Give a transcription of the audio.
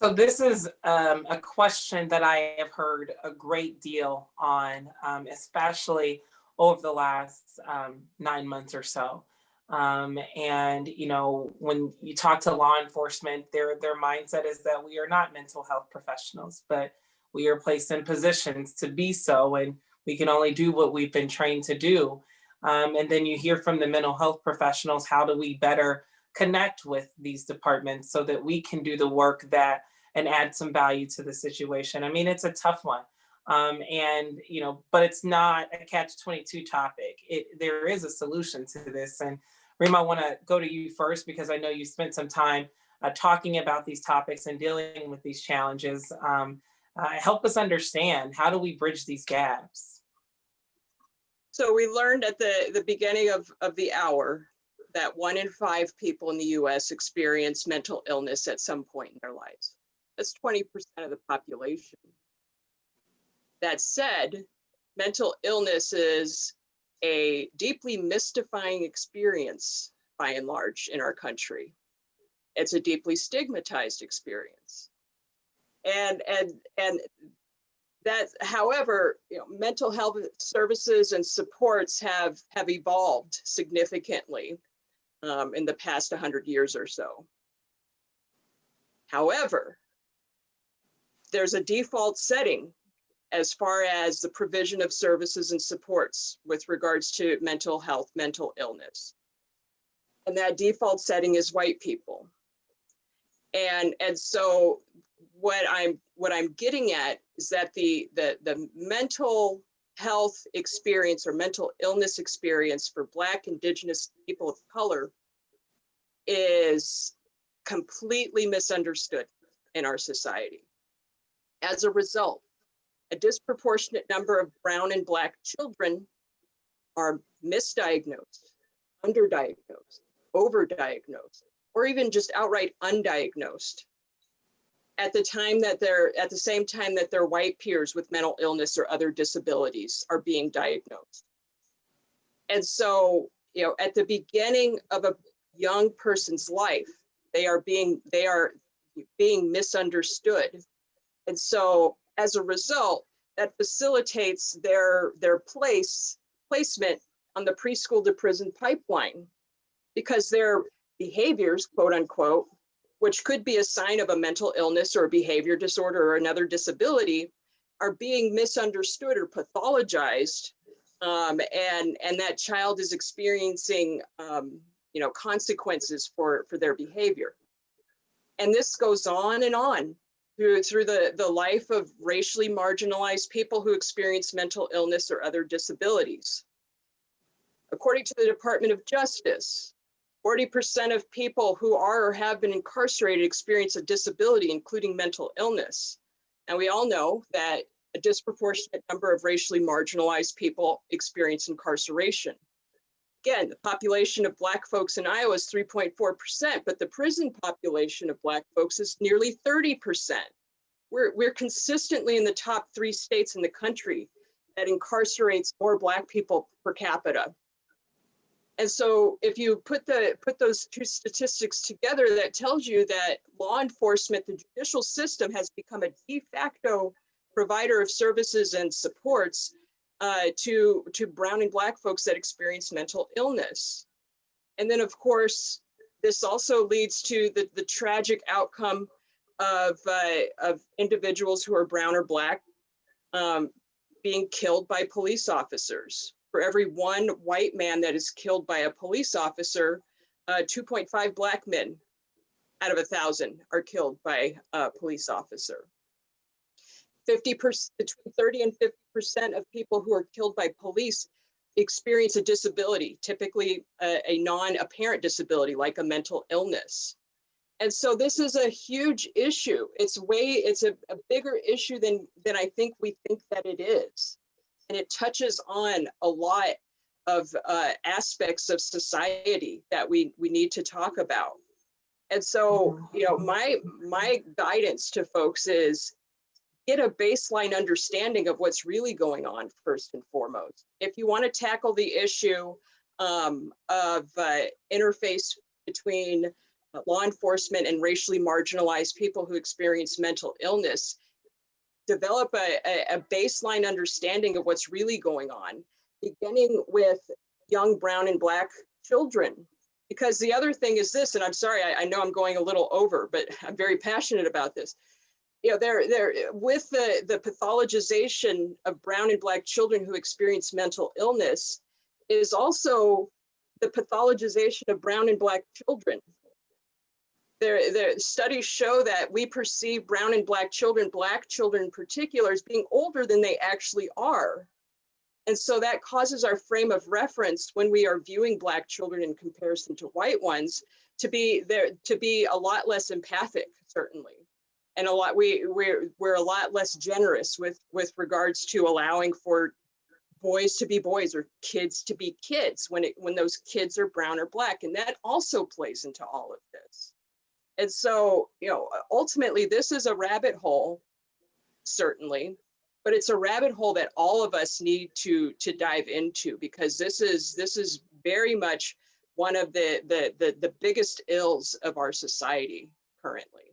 So this is a question that I have heard a great deal on, especially over the last 9 months or so. And when you talk to law enforcement, their mindset is that we are not mental health professionals, but we are placed in positions to be so, and we can only do what we've been trained to do. And then you hear from the mental health professionals, how do we better connect with these departments so that we can do the work that and add some value to the situation. I mean, it's a tough one. But it's not a catch-22 topic. There is a solution to this. And Rima, I want to go to you first because I know you spent some time talking about these topics and dealing with these challenges. Help us understand, how do we bridge these gaps? So we learned at the beginning of the hour that 1 in 5 people in the US experience mental illness at some point in their lives. That's 20% of the population. That said, mental illness is a deeply mystifying experience by and large in our country. It's a deeply stigmatized experience. And that, however, mental health services and supports have evolved significantly in the past 100 years or so. However, there's a default setting as far as the provision of services and supports with regards to mental health, mental illness. And that default setting is white people. And so what I'm getting at is that the mental health experience or mental illness experience for Black, Indigenous people of color is completely misunderstood in our society. As a result, a disproportionate number of brown and Black children are misdiagnosed, underdiagnosed, overdiagnosed, or even just outright undiagnosed at the same time that their white peers with mental illness or other disabilities are being diagnosed. And so, at the beginning of a young person's life, they are being misunderstood. And so as a result, that facilitates their placement on the preschool to prison pipeline, because their behaviors, quote unquote, which could be a sign of a mental illness or a behavior disorder or another disability, are being misunderstood or pathologized. And that child is experiencing consequences for their behavior. And this goes on and on through the life of racially marginalized people who experience mental illness or other disabilities. According to the Department of Justice, 40% of people who are or have been incarcerated experience a disability, including mental illness. And we all know that a disproportionate number of racially marginalized people experience incarceration. Again, the population of Black folks in Iowa is 3.4%, but the prison population of Black folks is nearly 30%. We're consistently in the top 3 states in the country that incarcerates more Black people per capita. And so if you put those two statistics together, that tells you that law enforcement, the judicial system, has become a de facto provider of services and supports to brown and Black folks that experience mental illness. And then, of course, this also leads to the tragic outcome of individuals who are brown or Black being killed by police officers. For every 1 white man that is killed by a police officer, 2.5 Black men out of 1,000 are killed by a police officer. 50%, between 30 and 50% of people who are killed by police experience a disability, typically a non-apparent disability like a mental illness. And so this is a huge issue. It's a bigger issue than I think we think that it is. And it touches on a lot of aspects of society that we need to talk about. And so, my guidance to folks is get a baseline understanding of what's really going on first and foremost. If you want to tackle the issue of interface between law enforcement and racially marginalized people who experience mental illness develop a baseline understanding of what's really going on, beginning with young brown and Black children. Because the other thing is this, and I'm sorry, I know I'm going a little over, but I'm very passionate about this. You know, they're with the pathologization of brown and Black children who experience mental illness is also the pathologization of brown and Black children. Their studies show that we perceive brown and Black children in particular, as being older than they actually are. And so that causes our frame of reference when we are viewing Black children in comparison to white ones to be a lot less empathic, certainly. And we're a lot less generous with regards to allowing for boys to be boys or kids to be kids when those kids are brown or Black. And that also plays into all of this. And so, you know, ultimately, this is a rabbit hole, certainly, but it's a rabbit hole that all of us need to dive into, because this is very much one of the biggest ills of our society currently.